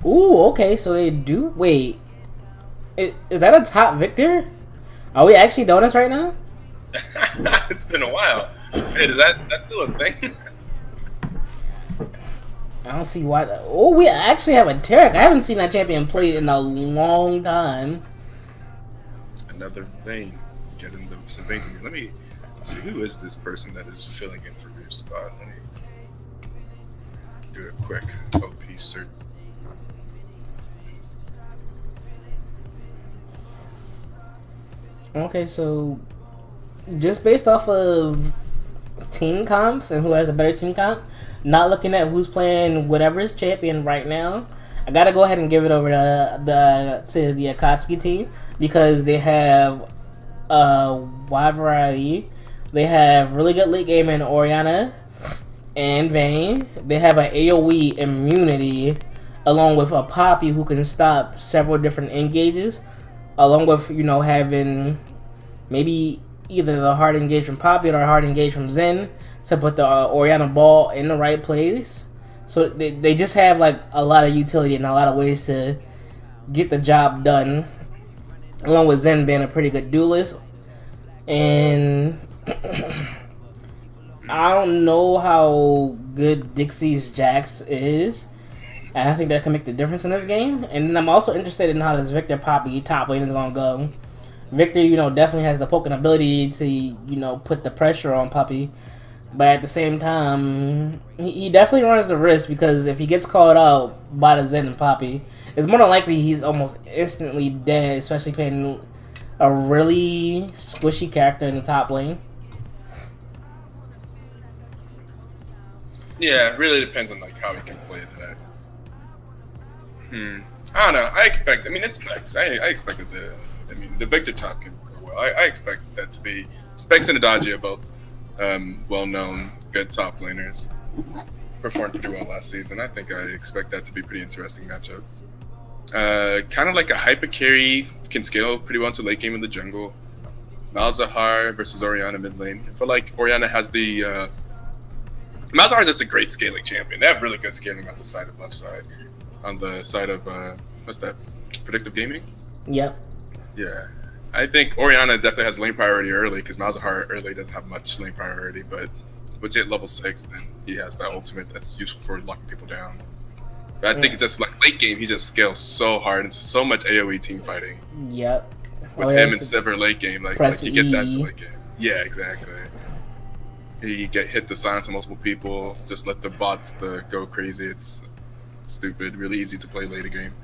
Ooh, okay, so they do. Wait, is that a top victor? Are we actually doing this right now? It's been a while. Hey, that's still a thing? I don't see why. Oh, we actually have a Tarek. I haven't seen that champion played in a long time. Another vein. Getting some veins in me. Let me see who is this person that is filling in for your spot. Let me do a quick OP search. Okay, so just based off of team comps and who has the better team comp, not looking at who's playing whatever is champion right now, I gotta go ahead and give it over to the Akatsuki team because they have a wide variety. They have really good late game in Oriana and Vayne. They have an AoE immunity along with a Poppy who can stop several different engages, along with having maybe either the hard engage from Poppy or hard engage from Zen to put the Oriana ball in the right place. So they just have like a lot of utility and a lot of ways to get the job done, along with Zen being a pretty good duelist. And I don't know how good Dixie's Jax is. And I think that can make the difference in this game. And then I'm also interested in how this Victor Poppy top lane is going to go. Victor, definitely has the poking ability to, put the pressure on Puppy. But at the same time, he definitely runs the risk because if he gets called out by the Zen and Poppy, it's more than likely he's almost instantly dead, especially playing a really squishy character in the top lane. Yeah, it really depends on like how he can play that. I don't know. I expect. I mean, it's Specs. I expected the. I mean, the Victor top can go well. I expect that to be Specs and Adaji are both well-known, good top laners. Performed pretty well last season. I think I expect that to be a pretty interesting matchup. Kind of like a hyper carry can scale pretty well into late game in the jungle. Malzahar versus Oriana mid lane. I feel like Oriana has the Malzahar is just a great scaling champion. They have really good scaling on the side of left side. On the side of what's that? Predictive gaming. Yep. Yeah, I think Oriana definitely has lane priority early because Malzahar early doesn't have much lane priority, but once he hit level 6, then he has that ultimate that's useful for locking people down. But I think it's just like late game, he just scales so hard into so much AoE team fighting. Yep. With him and Sever late game, like Press you get that to E. late game. Yeah, exactly. He get hit the silence on multiple people, just let the bots go crazy. It's stupid, really easy to play later game.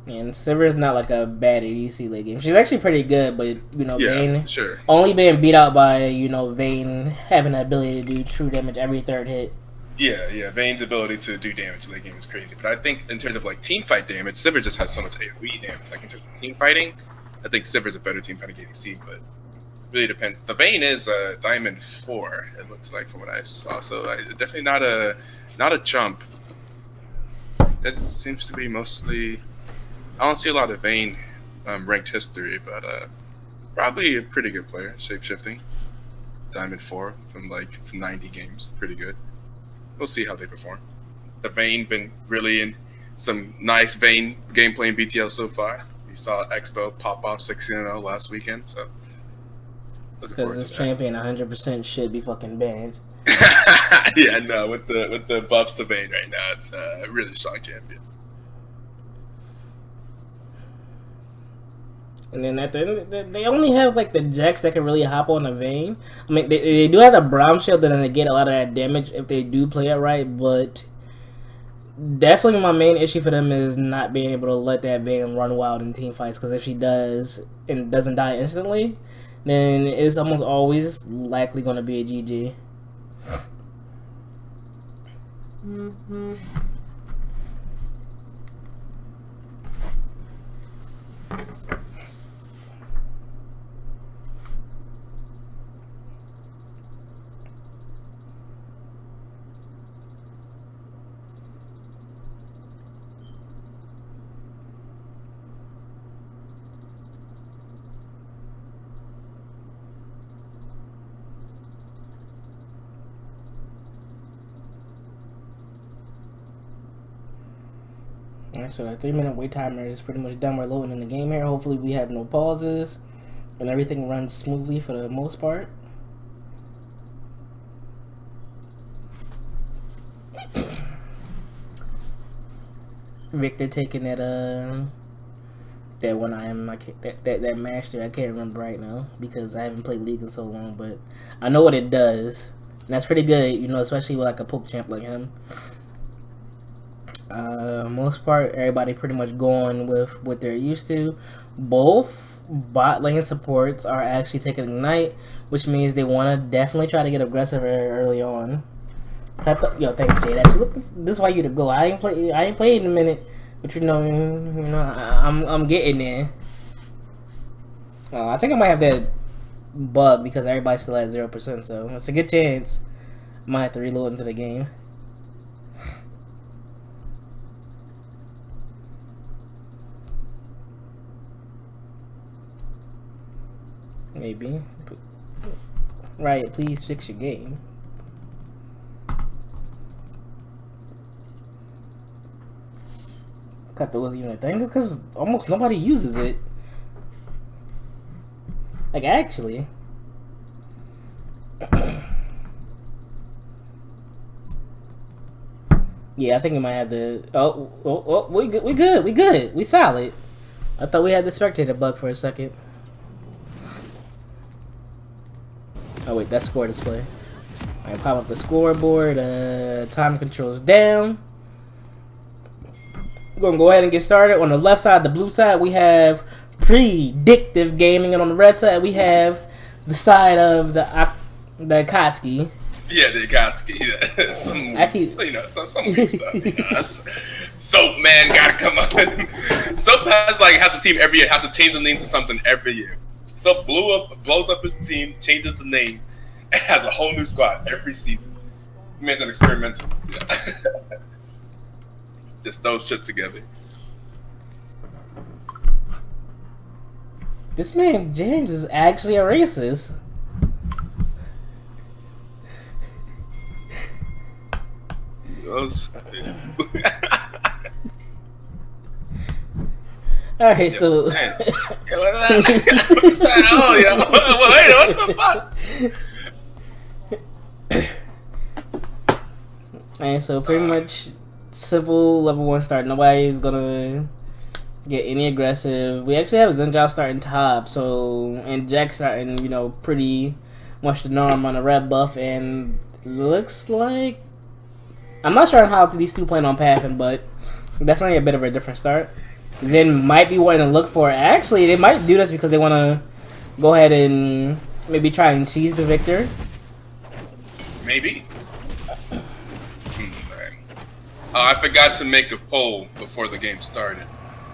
And Sivir's not like a bad ADC late game. She's actually pretty good, but Yeah, Vayne sure. only being beat out by Vayne having the ability to do true damage every third hit. Yeah. Vayne's ability to do damage late game is crazy, but I think in terms of like team fight damage, Sivir just has so much AoE damage. Like in terms of team fighting, I think Sivir's a better team fighting ADC, but it really depends. The Vayne is a Diamond 4. It looks like from what I saw, so definitely not a jump. That seems to be mostly. I don't see a lot of Vayne ranked history, but probably a pretty good player. Shapeshifting, Diamond 4 from 90 games, pretty good. We'll see how they perform. The Vayne been really in some nice Vayne gameplay in BTL so far. We saw Expo pop off 16-0 last weekend, so looking Because forward this to that. champion 100% should be fucking banned. Yeah, no, with the buffs to Vayne right now, it's a really strong champion. And then at the end, they only have like the Jax that can really hop on the Vayne. I mean, they do have the Braum shield that they get a lot of that damage if they do play it right, but definitely my main issue for them is not being able to let that Vayne run wild in team fights. Because if she does and doesn't die instantly, then it's almost always likely going to be a GG. Mm-hmm. Alright, so that 3-minute wait timer is pretty much done. We're loading in the game here. Hopefully we have no pauses and everything runs smoothly for the most part. Victor taking that one that master. I can't remember right now because I haven't played League in so long, but I know what it does. And that's pretty good, you know, especially with like a Pope champ like him. Most part, everybody pretty much going with what they're used to. Both bot lane supports are actually taking Ignite, which means they want to definitely try to get aggressive very early on. Yo, thanks, Jade. Actually, look, this is why you to go. I ain't played in a minute, but you know, I'm getting there. I think I might have that bug because everybody's still at 0%, so it's a good chance I might have to reload into the game. Maybe. Right, please fix your game. I thought that wasn't even a thing. That's because almost nobody uses it. Like, actually. Yeah, I think we might have the... Oh, we good. We solid. I thought we had the spectator bug for a second. Oh wait, that's score display. Alright, pop up the scoreboard. Time controls down. We're gonna go ahead and get started. On the left side, the blue side, we have Predictive Gaming, and on the red side, we have the side of the Akatsuki. Yeah, the Akatsuki. Yeah. Some weird stuff. You know, Soap man gotta come up. Soap has a team every year. Has to change the name to something every year. Soap blows up his team, changes the name, and has a whole new squad every season. He made an experimental. Yeah. Just those shit together. This man James is actually a racist. Alright, so what the fuck? And so pretty much simple level 1 start. Nobody's gonna get any aggressive. We actually have Zenjao starting top, and Jack starting, you know, pretty much the norm on a red buff, and looks like I'm not sure how these two plan on pathing, but definitely a bit of a different start. Zen might be wanting to look for it. Actually, they might do this because they want to go ahead and maybe try and cheese the victor. Maybe. I forgot to make a poll before the game started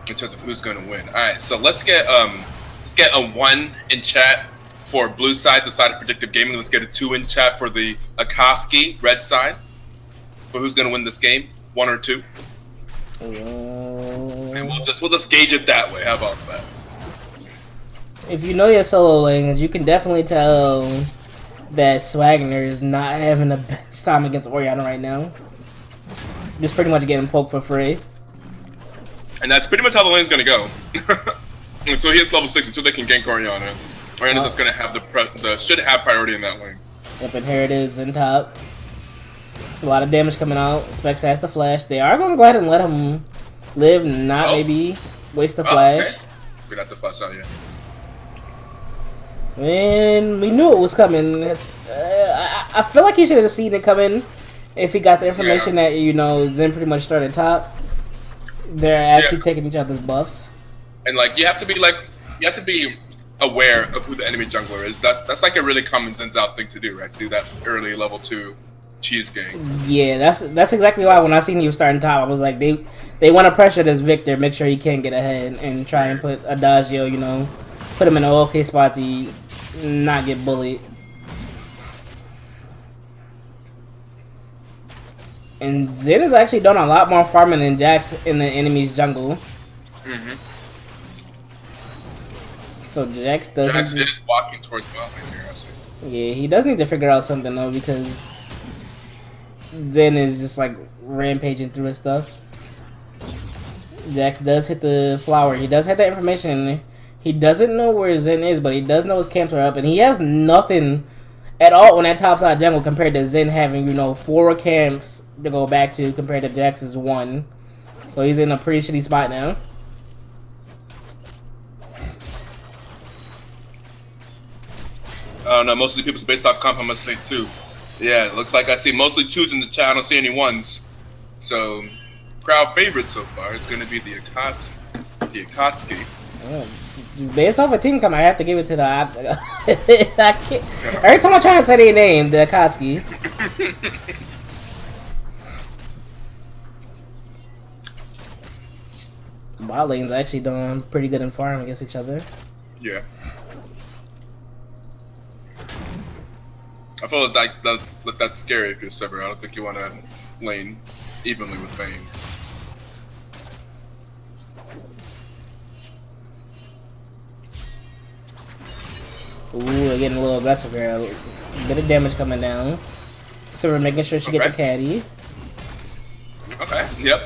in terms of who's going to win. All right, so let's get a 1 in chat for blue side, the side of Predictive Gaming. Let's get a 2 in chat for the Akatsuki red side. For who's going to win this game, 1 or 2. And we'll just gauge it that way. How about that? If you know your solo lanes, you can definitely tell that Swagner is not having the best time against Oriana right now. Just pretty much getting poked for free. And that's pretty much how the lane's going to go. Until he hits level 6, until they can gank Oriana. Oriana's just going to have should have priority in that lane. Yep, and here it is in top. It's a lot of damage coming out. Specs has the flash. They are going to go ahead and let him live, not maybe waste the flash. Okay. We got the flash out, yeah. And we knew it was coming. I feel like he should have seen it coming if he got the information that, you know, Zen pretty much started top. They're actually taking each other's buffs. And like you have to be aware of who the enemy jungler is. That's like a really common Zen's out thing to do, right? To do that early level 2 cheese game. Yeah, that's exactly why when I seen you starting top, I was like, they want to pressure this Victor, make sure he can't get ahead, and try and put Adagio, you know, put him in an okay spot to not get bullied. And Zen has actually done a lot more farming than Jax in the enemy's jungle. So Jax is walking towards bot lane here, I see. Yeah, he does need to figure out something though, because Zen is just like rampaging through his stuff. Jax does hit the flower. He does have that information. He doesn't know where Zen is, but he does know his camps are up, and he has nothing at all on that top side jungle compared to Zen having, 4 camps to go back to compared to Jax's 1. So he's in a pretty shitty spot now. I don't know, most of the people's based off comp, I must say, too. Yeah, it looks like I see mostly 2s in the chat. I don't see any 1s. So, crowd favorite so far is going to be the Akatsuki. Yeah, just based off a team come, I have to give it to the. I can't, every time I try to say their name, the Akatsuki. Bot lane's actually doing pretty good in farm against each other. Yeah. I feel like that's scary if you're Sever. I don't think you want to lane evenly with Vayne. Ooh, they're getting a little aggressive here. A bit of damage coming down. So we're making sure she get the caddy. Okay, yep.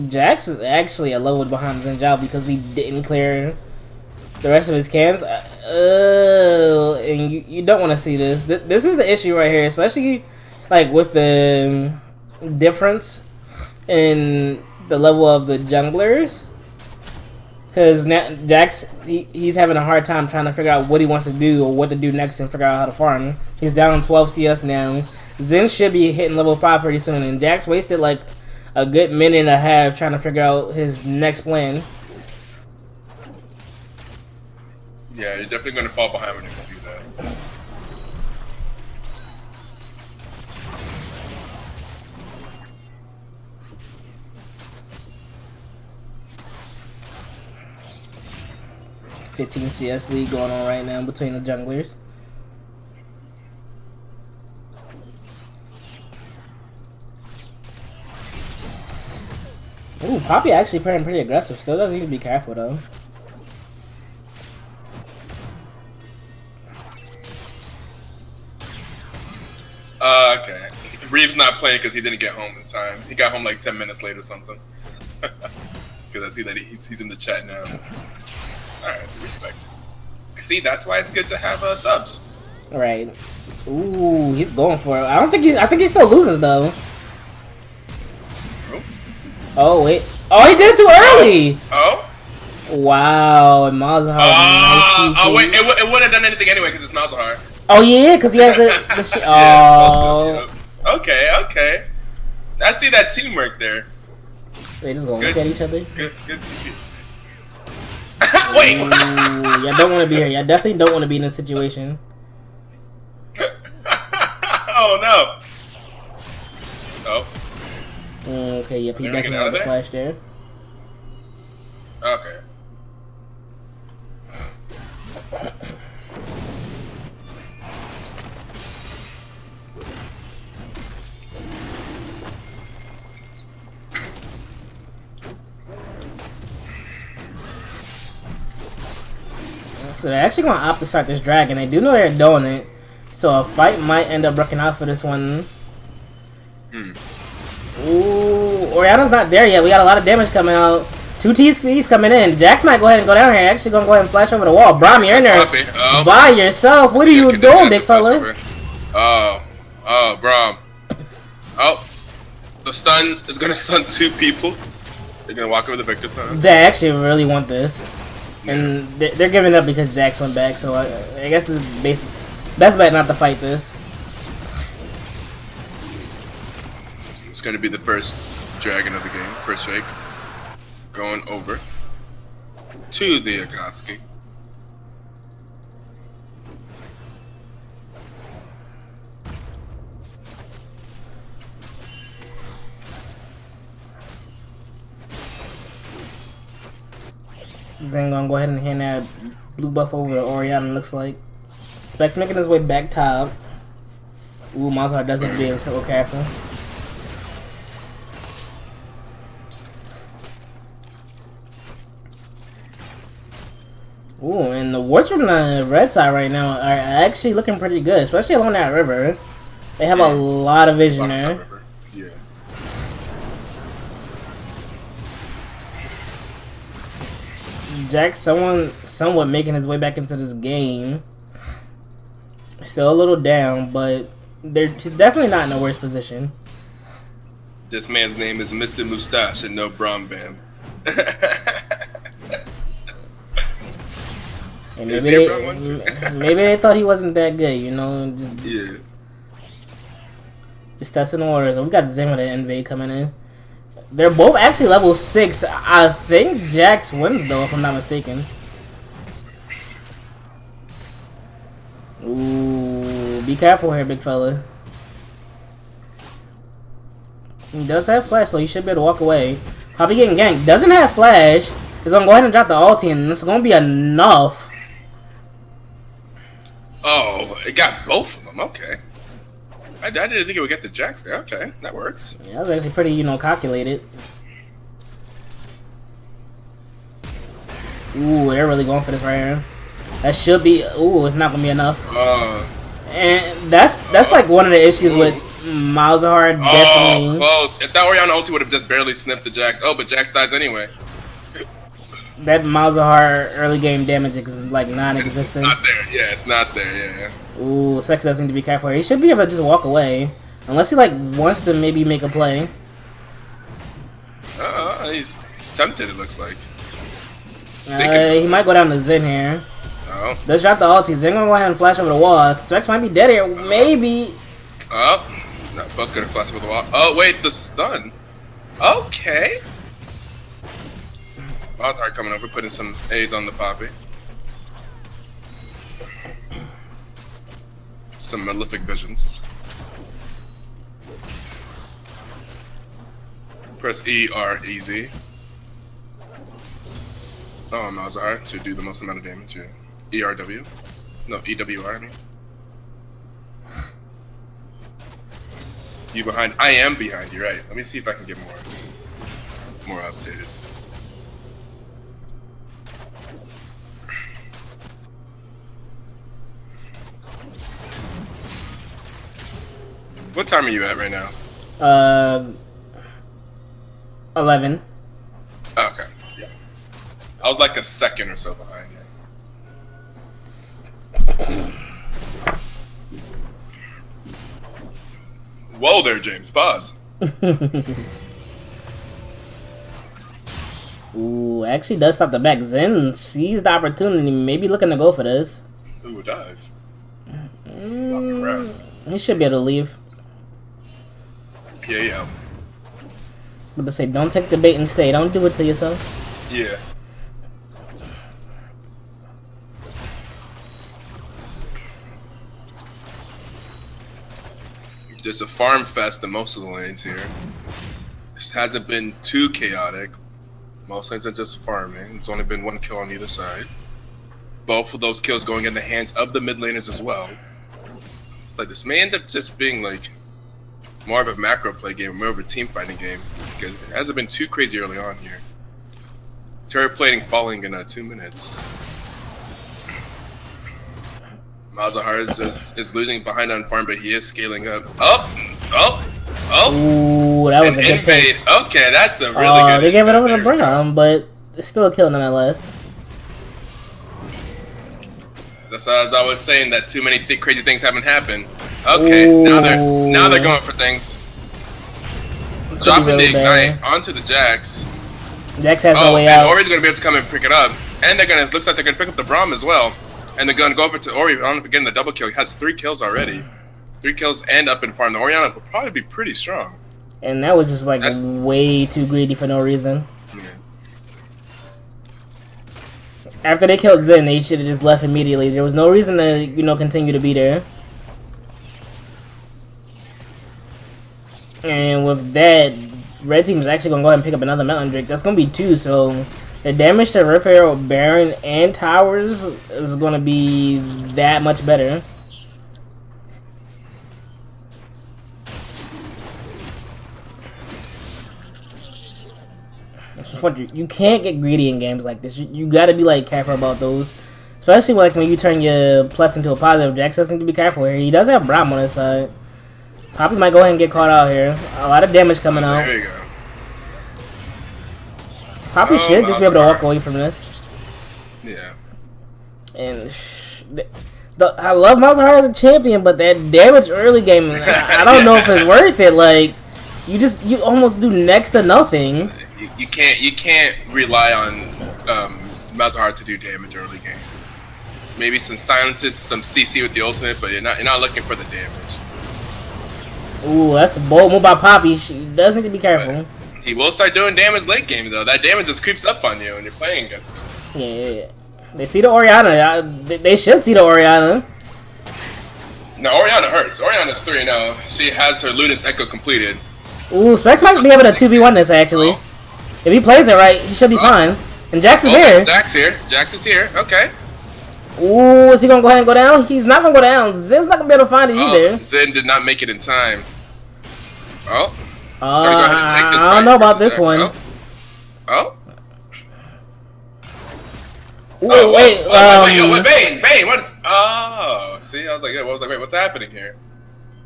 Jax is actually a level behind Zenjao because he didn't clear the rest of his camps. And you don't want to see this. This is the issue right here, especially like with the difference in the level of the junglers. Because now Jax, he's having a hard time trying to figure out what he wants to do or what to do next and figure out how to farm. He's down 12 CS now. Zen should be hitting level 5 pretty soon, and Jax wasted like a good minute and a half trying to figure out his next plan. Yeah, you're definitely going to fall behind when you can do that. $15 CS lead going on right now between the junglers. Ooh, Poppy actually playing pretty aggressive. Still does need to be careful though. Okay. Reeves not playing because he didn't get home in time. He got home like 10 minutes late or something. Because I see that he's in the chat now. Alright, respect. See, that's why it's good to have subs. Alright. Ooh, he's going for it. I think he still loses though. Oh wait. Oh, he did it too early! Oh? Wow, and Malzahar. Oh wait, it wouldn't have done anything anyway because it's Malzahar. Oh yeah, because he has the shit. Oh. Yeah, okay. I see that teamwork there. They just gonna look at each other. Good team. Wait! Y'all don't want to be here. Y'all definitely don't want to be in this situation. Oh no. Oh. Okay, yep, he definitely had the flash there. Okay. So they're actually going to opt to start this dragon. They do know they're doing it. So a fight might end up working out for this one. Ooh, Oriana's not there yet. We got a lot of damage coming out. 2 T-speeds coming in. Jax might go ahead and go down here. Actually going to go ahead and flash over the wall. Braum, you're in there by yourself. What are you doing, big fella? Oh, Braum. Oh, the stun is going to stun 2 people. They're going to walk over the Victor stun. They actually really want this. And they're giving up because Jax went back. So I guess this is best bet not to fight this. It's going to be the first dragon of the game. First Drake. Going over to the Akatsuki. Zen gonna go ahead and hand that blue buff over to Oriana, looks like. Specs making his way back top. Ooh, Malzahar does need to be a little careful. Ooh, and the wards from the red side right now are actually looking pretty good, especially along that river. They have a lot of vision Box there. River. Yeah. Jack, somewhat making his way back into this game. Still a little down, but he's definitely not in the worst position. This man's name is Mr. Mustache and no Bram Bam. And maybe they thought he wasn't that good, you know. Just testing the waters. We got Zen with an invade coming in. They're both actually level 6. I think Jax wins though, if I'm not mistaken. Ooh, be careful here, big fella. He does have flash, so he should be able to walk away. Probably getting ganked. Doesn't have flash. He's gonna go ahead and drop the ulti, and this is gonna be enough. Oh, it got both of them. Okay. I didn't think it would get the Jax there. Okay, that works. Yeah, that was actually pretty, you know, calculated. Ooh, they're really going for this right here. That should be. Ooh, it's not gonna be enough. And that's like one of the issues with Malzahar. Definitely. Close. If that Orianna ulti would have just barely snipped the Jax. Oh, but Jax dies anyway. That Malzahar early game damage is like non-existent. Not there. Yeah, it's not there. Yeah. Ooh, Sex does need to be careful. He should be able to just walk away, unless he like wants to maybe make a play. He's tempted. It looks like. He might go down to Zen here. Oh. Let's drop the ulti. Zen gonna go ahead and flash over the wall. Specs might be dead here. Maybe. Oh. No, both gonna flash over the wall. Oh, wait, the stun. Okay. Malzahar coming over, putting some aids on the Poppy. Some malefic visions. Press ER easy. Oh, Malzahar to do the most amount of damage. Yeah. ERW. No, EWR, I mean. You behind? I am behind you, right? Let me see if I can get more updated. What time are you at right now? 11. Okay. Yeah. I was like a second or so behind you. Whoa there, James. Pause. Ooh, actually does stop the back. Zen sees the opportunity, maybe looking to go for this. Ooh, dive. He should be able to leave. Yeah. But they say, don't take the bait and stay. Don't do it to yourself. Yeah. There's a farm fest in most of the lanes here. This hasn't been too chaotic. Most lanes are just farming. There's only been one kill on either side. Both of those kills going in the hands of the mid laners as well. It's like this may end up just being like more of a macro play game, more of a team fighting game. Because it hasn't been too crazy early on here. Turret plating falling in 2 minutes. Malzahar is losing behind on farm, but he is scaling up. Oh! Ooh, that was a good invade. Okay, that's a really good. They gave it over to Brown, but it's still a kill nonetheless. That's as I was saying, that too many crazy things haven't happened. Okay, now they're going for things. Dropping the ignite onto the Jax. Jax has no way out. And Ori's gonna be able to come and pick it up, and looks like they're gonna pick up the Braum as well. And they're gonna go over to Ori. I don't know if we're getting the double kill. He has 3 kills already. 3 kills and up in farm. The Orianna will probably be pretty strong. And that was just like way too greedy for no reason. Yeah. After they killed Zen, they should have just left immediately. There was no reason to, you know, continue to be there. And with that, red team is actually gonna go ahead and pick up another Mountain Drake. That's gonna be 2, so the damage to Rift Arrow, Baron, and Towers is gonna be that much better. You can't get greedy in games like this. You gotta be like careful about those, especially like when you turn your plus into a positive. Jax does need to be careful here. He does have Braum on his side. Poppy might go ahead and get caught out here. A lot of damage coming out. There you go. Poppy should just be able to walk away from this. Yeah. And I love Mouse Hard as a champion, but that damage early game, I don't know if it's worth it. Like, you almost do next to nothing. You can't rely on Mazahar to do damage early game. Maybe some silences, some CC with the ultimate, but you're not looking for the damage. Ooh, that's a bold move by Poppy. She does need to be careful. But he will start doing damage late game though. That damage just creeps up on you when you're playing against him. Yeah. They see the Orianna. They should see the Orianna. No, Orianna hurts. Orianna's 3-0. She has her Luna's Echo completed. Ooh, Specs might be able to 2v1 this actually. Oh. If he plays it right, he should be fine. And Jax is here. Jax here. Jax is here. Okay. Ooh, is he gonna go ahead and go down? He's not gonna go down. Zen's not gonna be able to find it either. Zen did not make it in time. Oh. I don't know about this one. Oh. Wait, Vayne, what is... Oh, see, I was like, wait, what's happening here?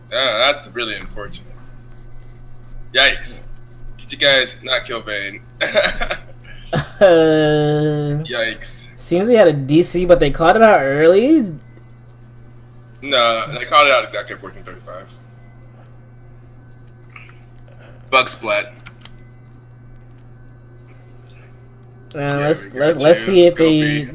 That's really unfortunate. Yikes. Could you guys not kill Vayne? Yikes. Seems he had a DC, but they caught it out early. No, they caught it out exactly at 14:35. Bug splat. Let's see if they.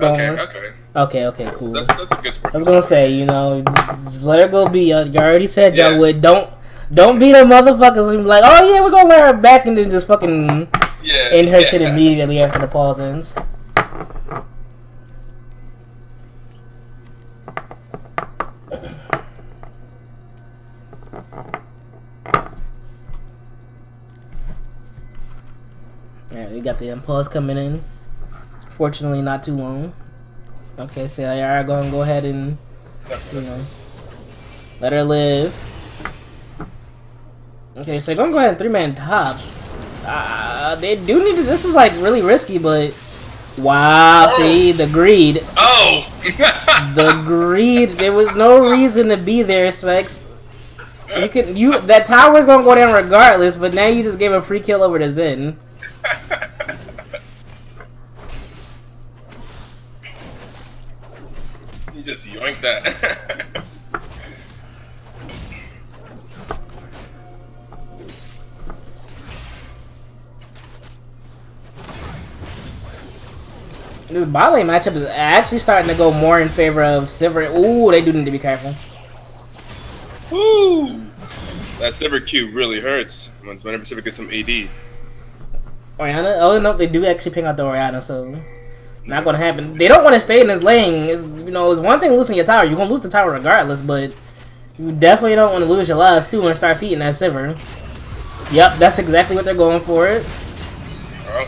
Okay, cool. That's a good score. I was gonna say, just let her go be. You already said y'all would. Don't be the motherfuckers who be like, oh yeah, we're gonna let her back and then just fucking end her shit immediately after the pause ends. Alright, we got the impulse coming in. Fortunately, not too long. Okay, so y'all gonna go ahead and, let her live. Okay, so gonna go ahead and 3-man tops. They do need to. This is like really risky, but wow, see the greed. Oh, the greed. There was no reason to be there, Specs. That tower's gonna go down regardless, but now you just gave a free kill over to Zen. You just yoinked that. This bot lane matchup is actually starting to go more in favor of Silver. Ooh, they do need to be careful. Ooh, that Silver Q really hurts whenever Silver gets some AD. Orianna? Oh no, they do actually ping out the Orianna, so not gonna happen. They don't want to stay in this lane. It's one thing losing your tower. You're gonna lose the tower regardless, but you definitely don't want to lose your lives too and start feeding that Silver. Yep, that's exactly what they're going for it. Oh,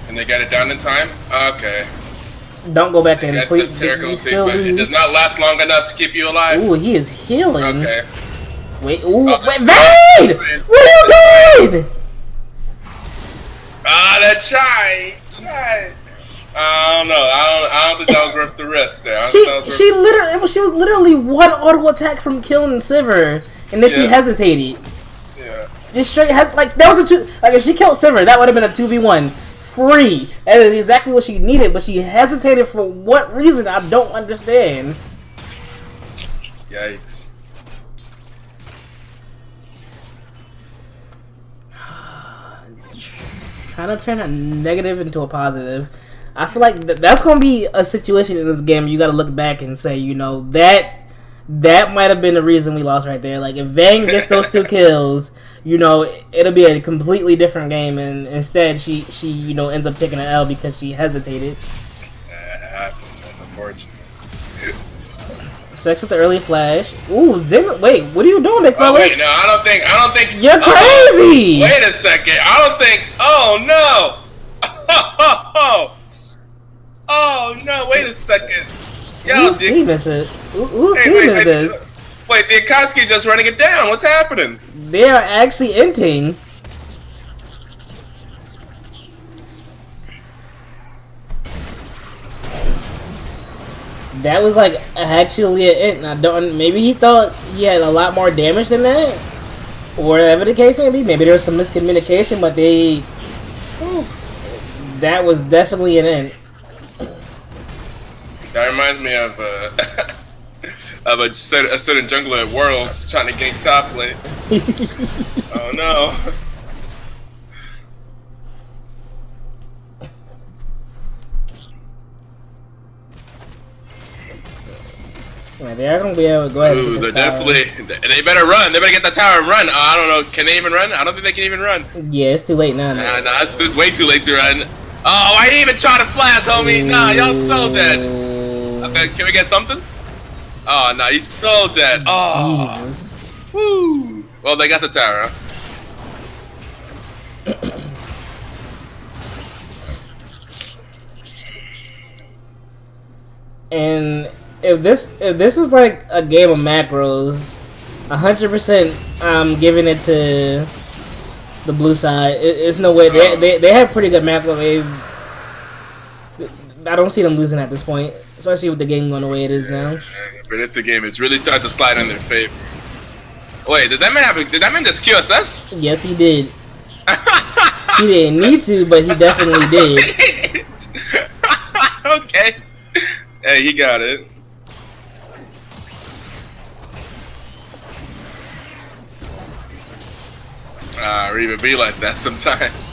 and they got it down in time. Okay. Don't go back in. Please, it does not last long enough to keep you alive. Ooh, he is healing. Okay. Wait, wait, Vayne! What are you doing? That try. I don't know. I don't think that was worth the risk there. She was literally one auto attack from killing Silver, and then she hesitated. Yeah. Just straight that was a 2. Like if she killed Silver, that would have been a 2v1 free. That is exactly what she needed, but she hesitated for what reason? I don't understand. Yikes. Trying to turn a negative into a positive. I feel like that's going to be a situation in this game you got to look back and say, that might have been the reason we lost right there. Like, if Vayne gets those 2 kills, it'll be a completely different game, and instead she ends up taking an L because she hesitated. That happened. That's unfortunate. Sex with the early flash. Ooh, Zen. Wait, what are you doing, big fella? Oh, wait, no, I don't think. You're crazy. Wait a second. I don't think. Oh no. Oh no. Wait a second. Yo, whose team is it? Whose team is this? Wait, the Akatsuki's just running it down. What's happening? They are actually inting. That was like actually an int. I don't. Maybe he thought he had a lot more damage than that, or whatever the case may be. Maybe there was some miscommunication, but they. That was definitely an int. That reminds me of of a certain jungler at Worlds trying to gank top lane. Oh no. Yeah, they are gonna be able to go ahead. Ooh, they're definitely. They better run. They better get the tower and run. I don't know. Can they even run? I don't think they can even run. Yeah, it's too late now. Nah, it's way too late to run. Oh, I didn't even try to flash, homie. Nah, y'all so dead. Okay, can we get something? Oh, no, he's so dead. Oh. Jesus. Woo. Well, they got the tower, huh? And if this is like a game of macros, 100% I'm giving it to the blue side. It's no way they have pretty good macro. I don't see them losing at this point, especially with the game going the way it is now. Predictive game, it's really starting to slide in their favor. Wait, did that man just QSS? Yes, he did. He didn't need to, but he definitely did. Okay. Hey, he got it. Reba be like that sometimes.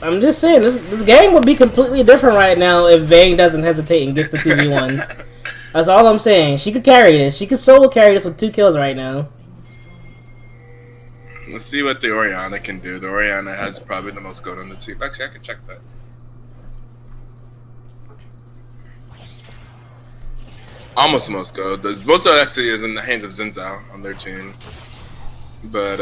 I'm just saying, this game would be completely different right now if Vayne doesn't hesitate and gets the 2v1. That's all I'm saying. She could carry this. She could solo carry this with 2 kills right now. Let's see what the Orianna can do. The Orianna has probably the most gold on the team. Actually, I can check that. Almost the most gold. The most gold actually is in the hands of Zinzao on their team. But,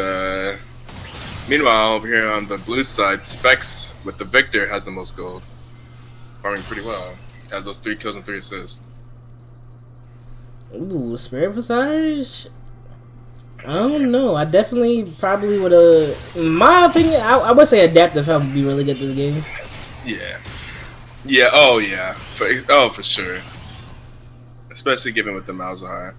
meanwhile, over here on the blue side, Specs with the Victor has the most gold. Farming pretty well. Has those 3 kills and 3 assists. Ooh, Spirit Visage? I don't know. I definitely probably would have... In my opinion, I would say Adaptive Helm would be really good this game. Yeah. Yeah, oh yeah. For sure. Especially given with the Malzahar.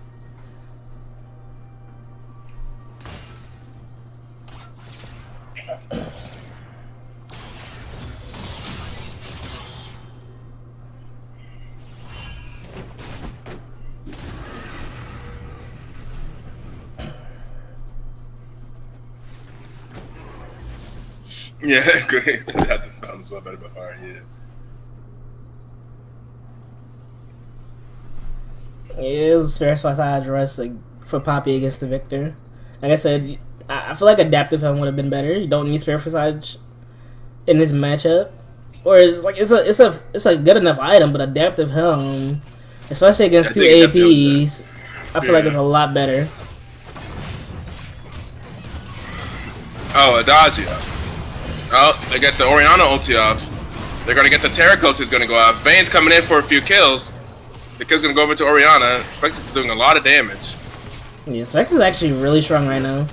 Yeah, great. That's as well better by far, yeah. It was Spirit Visage rush like, for Poppy against the Victor. Like I said, I feel like Adaptive Helm would have been better. You don't need Spirit Visage in this matchup. Or it's a good enough item, but Adaptive Helm, especially against 2 APs, I feel like it's a lot better. Oh, Adagio. Oh, they got the Orianna ulti off. They're gonna get the Terracotta is gonna go out. Vayne's coming in for a few kills. The kill's gonna go over to Orianna. Specs is doing a lot of damage. Yeah, Specs is actually really strong right now.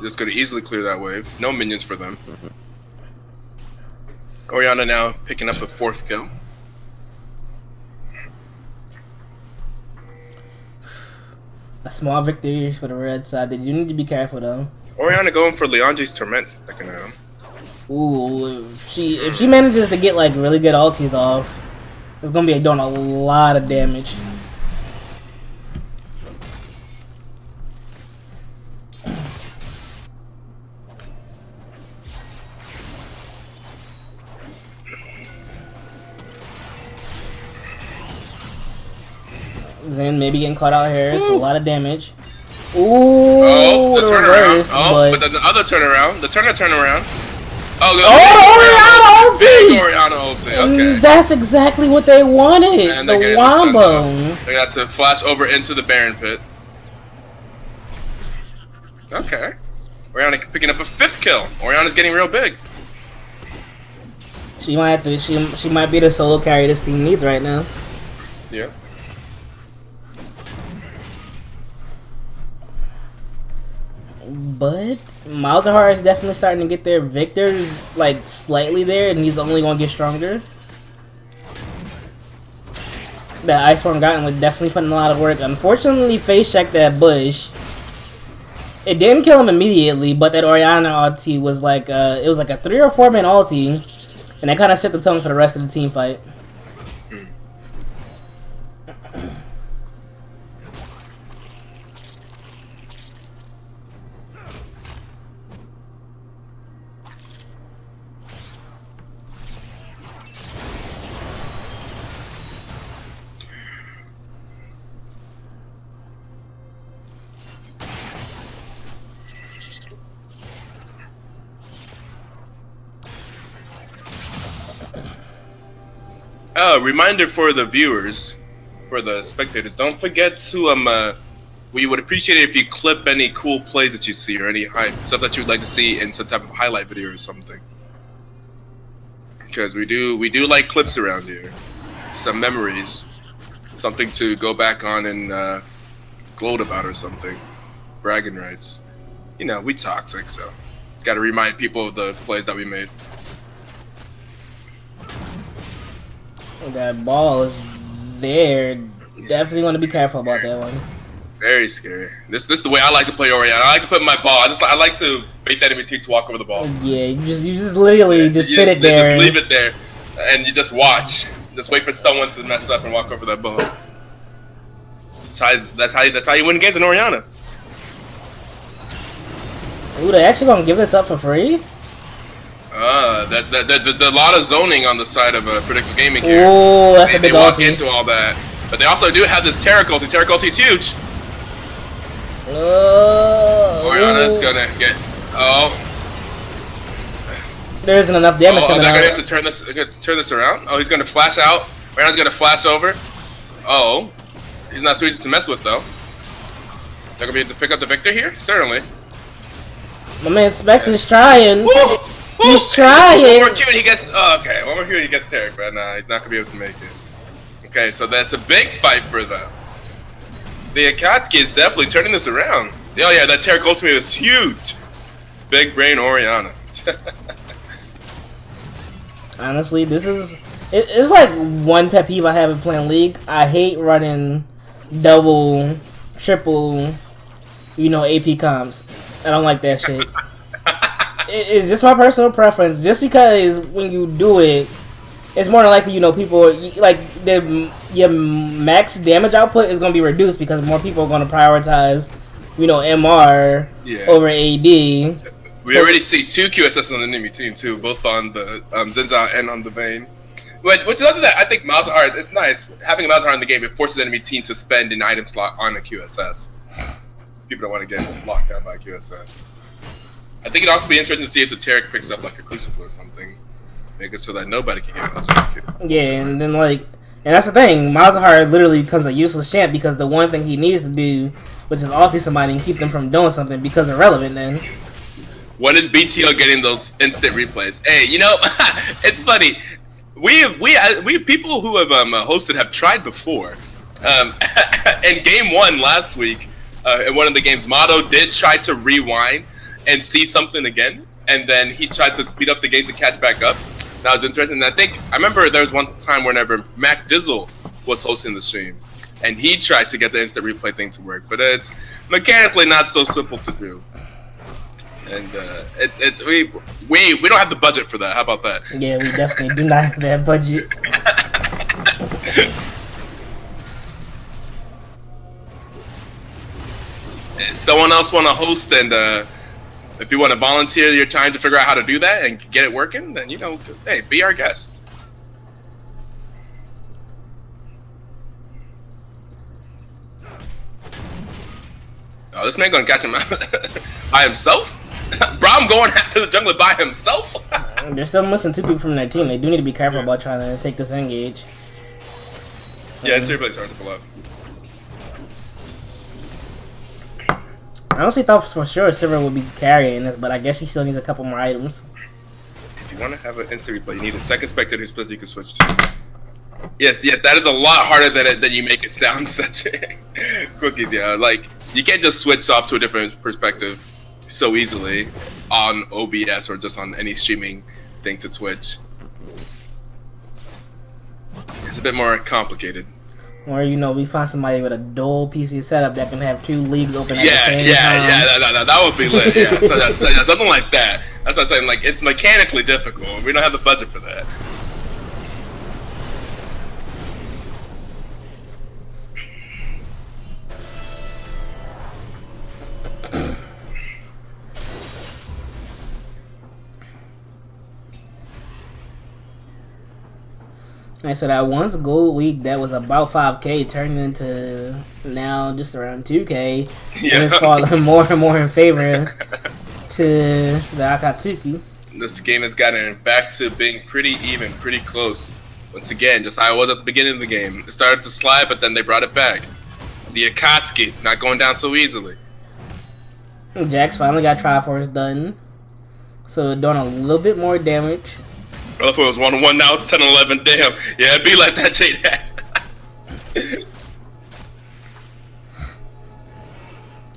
Just gonna easily clear that wave. No minions for them. Orianna now picking up the 4th kill. A small victory for the red side. They do need to be careful though. Orianna going for Leandri's Torment second at him. Ooh, if she manages to get like really good ultis off, it's gonna be doing a lot of damage. Then maybe getting caught out here. It's a lot of damage. Ooh, oh, the turnaround. Reverse, but then the other turnaround. The turnaround. Oh, the Orianna ulti. Okay. That's exactly what they wanted. And the wombo. They got to flash over into the Baron pit. Okay. Orianna picking up a 5th kill. Orianna's getting real big. She might have to. She might be the solo carry this team needs right now. Yeah. But Malzahar is definitely starting to get there. Victor's like slightly there, and he's only gonna get stronger. That Iceborne Gotten was definitely putting a lot of work. Unfortunately, face checked that bush. It didn't kill him immediately, but that Orianna ulti was like it was like a 3 or 4 man ulti, and that kind of set the tone for the rest of the team fight. Reminder for the viewers, for the spectators, don't forget to we would appreciate it if you clip any cool plays that you see or any stuff that you would like to see in some type of highlight video or something. Because we do like clips around here, some memories, something to go back on and gloat about or something, bragging rights. You know, we toxic, so got to remind people of the plays that we made. That ball is there. Definitely want to be careful about that one. Very scary. This is the way I like to play Orianna. I like to put my ball. I like to bait that enemy team to walk over the ball. Yeah, you just literally just sit it there. Just leave it there, and you just watch. Just wait for someone to mess up and walk over that ball. That's how you win games in Orianna. Ooh, they actually gonna give this up for free? There's a lot of zoning on the side of Predictive Gaming here. Oh, that's a big They walk ulti. into all that, but they also do have this Taric ulti. Taric ulti is huge. Orianna's gonna get. There isn't enough damage coming they're out. gonna have to turn this around. Oh, he's gonna flash out. Orianna's gonna flash over. Oh, he's not sweet to mess with though. They're gonna be able to pick up the victor here, certainly. My man Specs is trying. Woo! He's trying. One more Q and he gets. Oh, okay, one more Q and he gets Taric, but nah, he's not gonna be able to make it. Okay, so that's a big fight for them. The Akatsuki is definitely turning this around. Oh yeah, that Taric ultimate is huge. Big brain Orianna. Honestly, this is it's like one pet peeve I have in playing League. I hate running double, triple, AP comps. I don't like that shit. It's just my personal preference. Just because when you do it, it's more than likely, people like your max damage output is going to be reduced because more people are going to prioritize, MR over AD. We already see 2 QSS on the enemy team too, both on the Zinza and on the Vayne. Which is something that I think Malzahar, it's nice having a Malzahar in the game. It forces the enemy team to spend an item slot on a QSS. People don't want to get locked down by QSS. I think it'd also be interesting to see if the Taric picks up like a Crucible or something. Make it so that nobody can get Malzahar. Yeah, and then and that's the thing, Malzahar literally becomes a useless champ because the one thing he needs to do, which is ulti somebody and keep them from doing something, becomes irrelevant then. When is BTL getting those instant replays? Hey, it's funny. We people who have hosted have tried before. In game 1 last week, in one of the games, Motto did try to rewind and see something again, and then he tried to speed up the game to catch back up. That was interesting. And I remember there was one time whenever Mac Dizzle was hosting the stream, and he tried to get the instant replay thing to work, but it's mechanically not so simple to do. And we don't have the budget for that. How about that? Yeah, we definitely do not have that budget. Someone else want to host, and if you want to volunteer your time to figure out how to do that and get it working, then hey, be our guest. Oh, this man gonna catch him by himself? Braum going to the jungle by himself? They're still missing 2 people from their team. They do need to be careful about trying to take this engage. Yeah, it's seriously hard to pull up. I honestly thought for sure Silver would be carrying this, but I guess she still needs a couple more items. If you want to have an instant replay, you need a second spectator split you can switch to. Yes, that is a lot harder than you make it sound. Such cookies, yeah. Like, you can't just switch off to a different perspective. so easily on OBS or just on any streaming thing to Twitch. It's a bit more complicated. Or, you know, we find somebody with a dual PC setup that can have 2 leagues open at the same time. That would be lit. Yeah, so something like that. That's what I'm saying. Like, it's mechanically difficult. We don't have the budget for that. Alright, so that once gold league that was about 5K turned into now just around 2K. Yeah. And it's falling more and more in favor to the Akatsuki. This game has gotten back to being pretty even, pretty close. Once again, just how it was at the beginning of the game. It started to slide, but then they brought it back. The Akatsuki not going down so easily. Jax finally got Triforce done. So doing a little bit more damage. Well, if it was 1-1, now it's 10-11. Damn. Yeah, it'd be like that, J-Dad.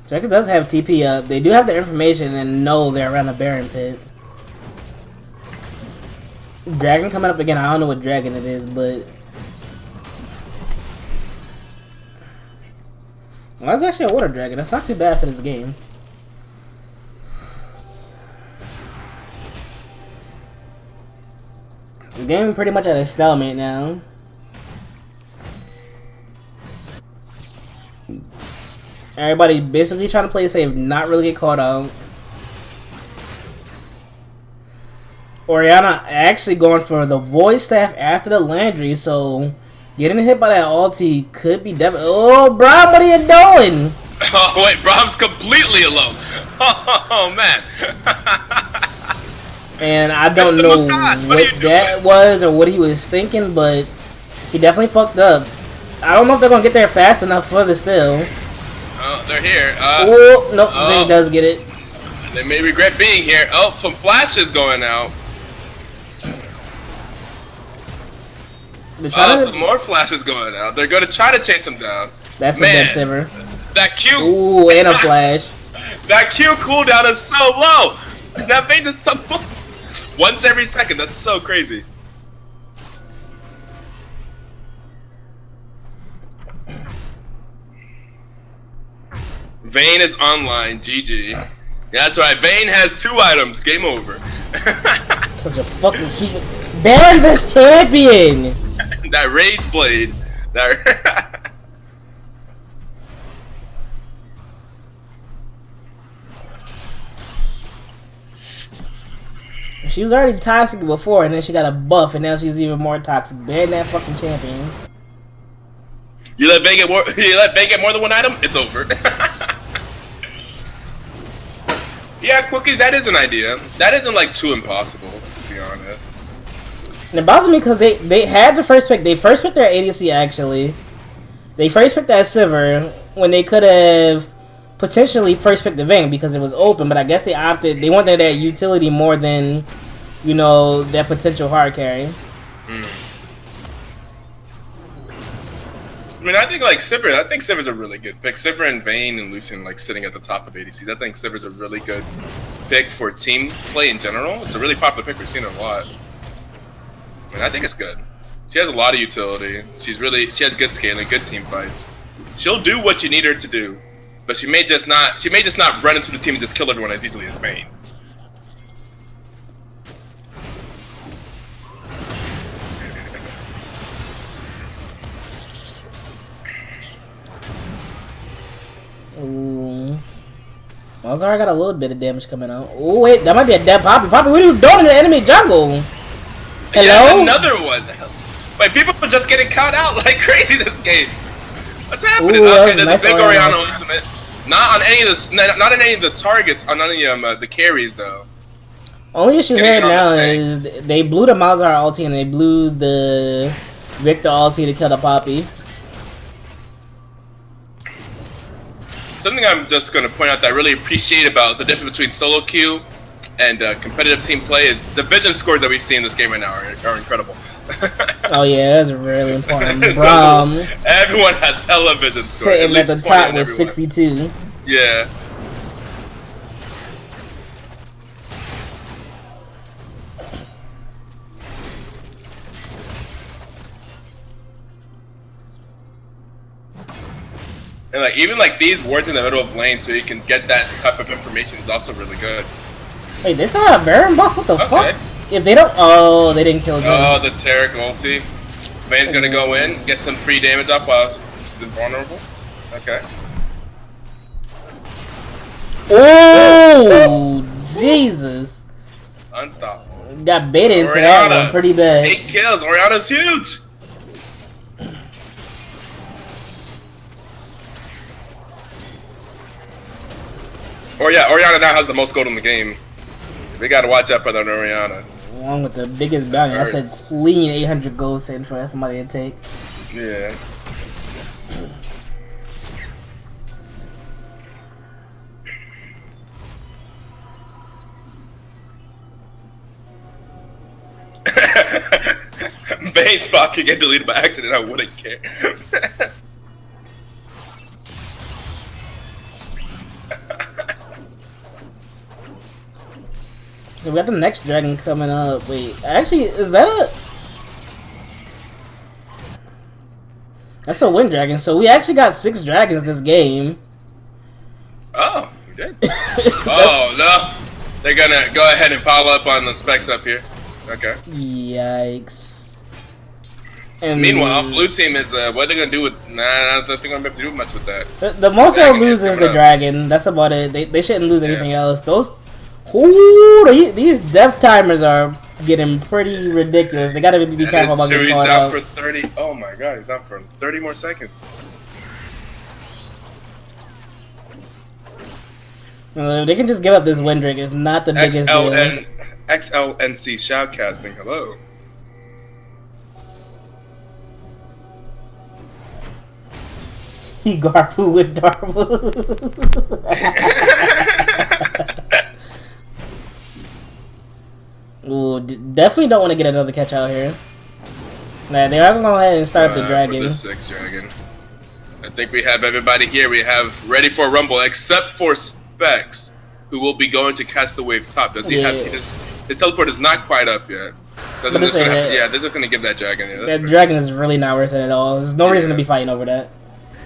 Jax does have TP up. They do have the information and know they're around the Baron pit. Dragon coming up again. I don't know what dragon it is, but... Well, that's actually a water dragon. That's not too bad for this game. The game pretty much at a stalemate now. Everybody basically trying to play safe, not really get caught out. Orianna actually going for the void staff after the Landry, so getting hit by that ulti could be definitely. Oh, Braum, what are you doing? Oh wait, Braum's completely alone. Oh man. And I don't know what that was or what he was thinking, but he definitely fucked up. I don't know if they're gonna get there fast enough for the steal. Oh, they're here. Oh, nope, Zane does get it. They may regret being here. Oh, some flashes going out. Some more flashes going out. They're gonna try to chase him down. That's a dead Sivir. That Q. Ooh, and a flash. That Q cooldown is so low. That thing is so once every second. That's so crazy. Vayne is online. GG. Yeah, that's right. Vayne has 2 items. Game over. Such a fucking secret. Ban this champion. That Ray's blade. That. She was already toxic before, and then she got a buff, and now she's even more toxic. Ban that fucking champion. You let Vayne get more. You let Vayne get more than 1 item. It's over. Yeah, Quickies. That is an idea. That isn't like too impossible, to be honest. And it bothered me because they had the first pick. They first picked their ADC actually. They first picked that Sivir when they could have potentially first picked the Vayne because it was open. But I guess they opted. They wanted that utility more than, you know, that potential hard carry. I mean, I think like Sivir. I think Sivir's a really good pick. Sivir and Vayne and Lucian like sitting at the top of ADC. I think Sivir's a really good pick for team play in general. It's a really popular pick. We've seen it a lot. I mean, I think it's good. She has a lot of utility. She has good scaling, good team fights. She'll do what you need her to do, but she may just not run into the team and just kill everyone as easily as Vayne. Ooh. Malzahar got a little bit of damage coming out. Oh wait, that might be a dead Poppy. Poppy, what are you doing in the enemy jungle? Hello? Yeah, another one. Wait, people are just getting caught out like crazy this game. What's happening? Ooh, okay, there's nice a big Orianna ultimate. Not on any of the, not on any of the targets, on any of the carries though. Only issue here now is they blew the Malzahar ulti and they blew the Victor ulti to kill the Poppy. Something I'm just going to point out that I really appreciate about the difference between solo queue and competitive team play is the vision scores that we see in this game right now are incredible. Oh yeah, that's really important. So everyone has hella vision scores. Sitting at the top with 62. Yeah. And like even like these wards in the middle of lane, so you can get that type of information is also really good. Wait, they still have Baron buff? What the fuck? If they don't, oh, they didn't kill Jin. Oh, the Tarek ulti. Vayne's gonna go in, get some free damage off while she's invulnerable. Okay. Oh, Jesus. Unstoppable. Got baited into that one pretty bad. 8 kills. Oriana's huge. Oriana now has the most gold in the game. We gotta watch out for that Oriana. Along with the biggest bounty. That's a clean 800 gold sitting for somebody to take. Yeah. Vayne's spot could get deleted by accident, I wouldn't care. We got the next dragon coming up. Wait, actually, is that... That's a wind dragon, so we actually got 6 dragons this game. Oh, we did? Oh, no. They're gonna go ahead and pile up on the specs up here. Okay. Yikes. And meanwhile, blue team is, what are they gonna do with... Nah, I don't think I'm gonna be able to do much with that. The most they'll lose is the dragon. That's about it. They shouldn't lose anything else. Those... Ooh, these death timers are getting pretty ridiculous. They gotta be careful about getting caught down out. for 30. Oh my god, he's down for 30 more seconds. They can just give up this win drink. It's not the biggest deal. XLNC shoutcasting. Hello. He Garfu with Darfu. Ooh, definitely don't want to get another catch out here. Nah, they are going to go ahead and start the dragon. For the 6th dragon. I think we have everybody here. We have ready for a rumble, except for Specs, who will be going to cast the wave top. Does he have... His teleport is not quite up yet. So they're just going to give that dragon. Yeah, that dragon is really not worth it at all. There's no reason to be fighting over that.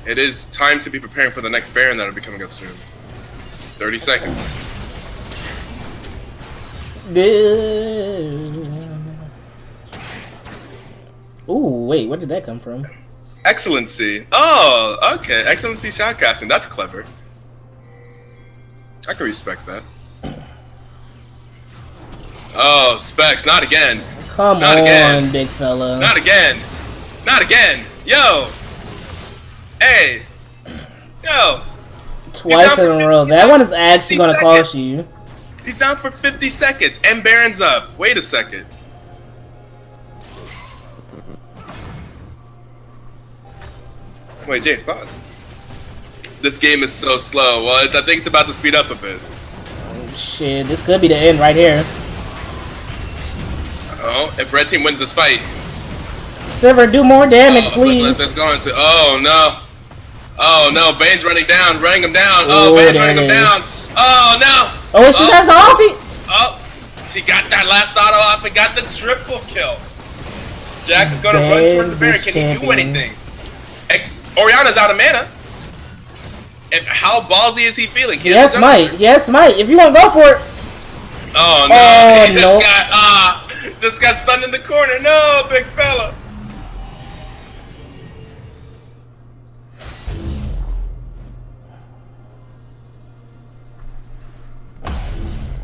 It is time to be preparing for the next Baron that will be coming up soon. 30 seconds. Ooh, wait, where did that come from? Excellency. Oh, okay. Excellency shoutcasting. That's clever. I can respect that. Oh, Specs, not again. Come on, big fella. Not again. Not again. Yo. Hey. Yo. Twice in a row. That one is actually going to cost you. He's down for 50 seconds. And Baron's up. Wait a second. Wait, James, pause. This game is so slow. Well, I think it's about to speed up a bit. Oh, shit, this could be the end right here. Oh, if red team wins this fight. Silver, do more damage, please. Let's go into... Oh, no. Oh, no. Vayne's running down. Running him down. Oh, Vayne's running him down. Oh, no. Oh, she has the ulti. Oh, she got that last auto off and got the triple kill. Jax is going to run towards the Baron. Can he do anything? Oriana's out of mana. And how ballsy is he feeling? He has smite. He has smite. If you want to go for it. Oh, no. Oh, He just got stunned in the corner. No, big fella.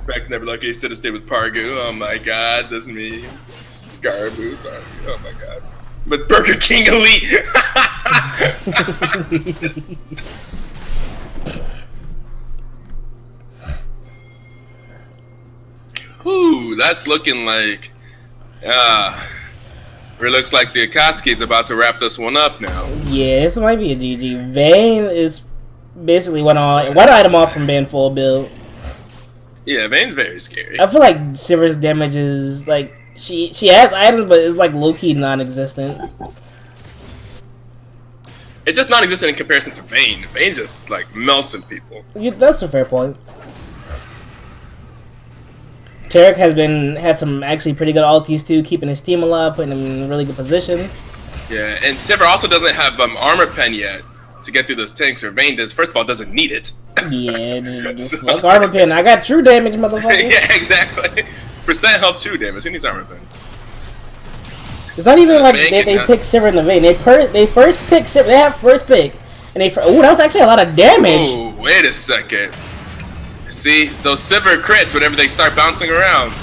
Rex never lucky. He stood a stay with Pargu. Oh my god, that's me. Garbu. Oh my god. But Burger King Elite. Ooh, that's looking like. It looks like the Akatsuki is about to wrap this one up now. Yeah, this might be a GG. Vayne is basically one item off from being full build. Yeah, Vayne's very scary. I feel like Sivir's damage is like she has items, but it's like low key non-existent. It's just non-existent in comparison to Vayne. Vayne just like melting people. Yeah, that's a fair point. Tarek had some actually pretty good ultis too, keeping his team alive, putting him in really good positions. Yeah, and Sivir also doesn't have armor pen yet, to get through those tanks, or Vayne does. First of all, doesn't need it. Yeah, just fuck armor pen. I got true damage, motherfucker. Yeah, exactly. Percent health, true damage. Who needs armor pen? It's not even like they pick Sivir in the Vayne. They first pick Sivir. They have first pick, and that was actually a lot of damage. Oh, wait a second. See those Sivir crits whenever they start bouncing around.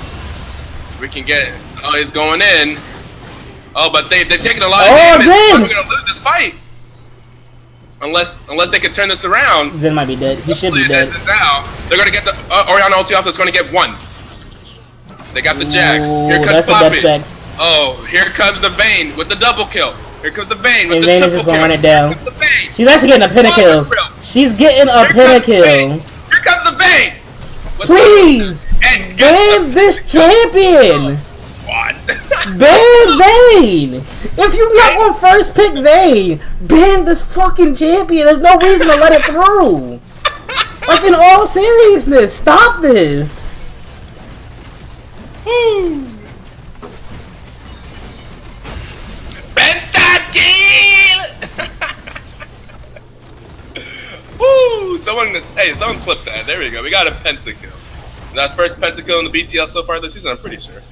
We can get. Oh, he's going in. Oh, but they've taken a lot of damage. We're gonna lose this fight. Unless they can turn this around. Zen might be dead. He should be dead. They're gonna get the Orianna ulti off. That's gonna get one. They got the Jax. Here comes Poppy. Oh, here comes the Vayne with the double kill. Here comes the Vayne with the triple kill. Vayne is just gonna run it down. She's actually getting a pentakill. She's getting a pentakill. Here comes the Vayne. Please ban this champion. What? Ban Vayne! If you're not gonna first pick Vayne, ban this fucking champion. There's no reason to let it through. Like, in all seriousness, stop this. Woo! Someone clip that. There we go. We got a pentakill. That first pentakill in the BTL so far this season, I'm pretty sure.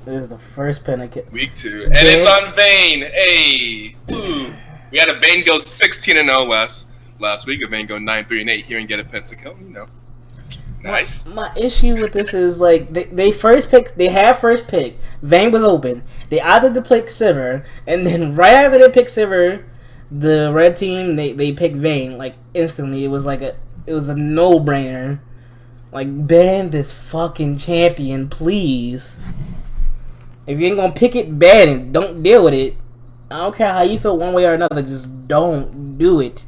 This is the first pentakill. Week 2. And it's on Vayne. Hey! Ooh. We had a Vayne go 16-0 last week. A Vayne go 9-3-8 here and get a pentakill. You know. Nice. My issue with this is, like, they had first pick. Vayne was open. They opted to pick Sivir, and then right after they picked Sivir, the red team, they picked Vayne, like, instantly. It was a no-brainer. Like, ban this fucking champion, please. If you ain't gonna pick it, ban it. Don't deal with it. I don't care how you feel one way or another, just don't do it.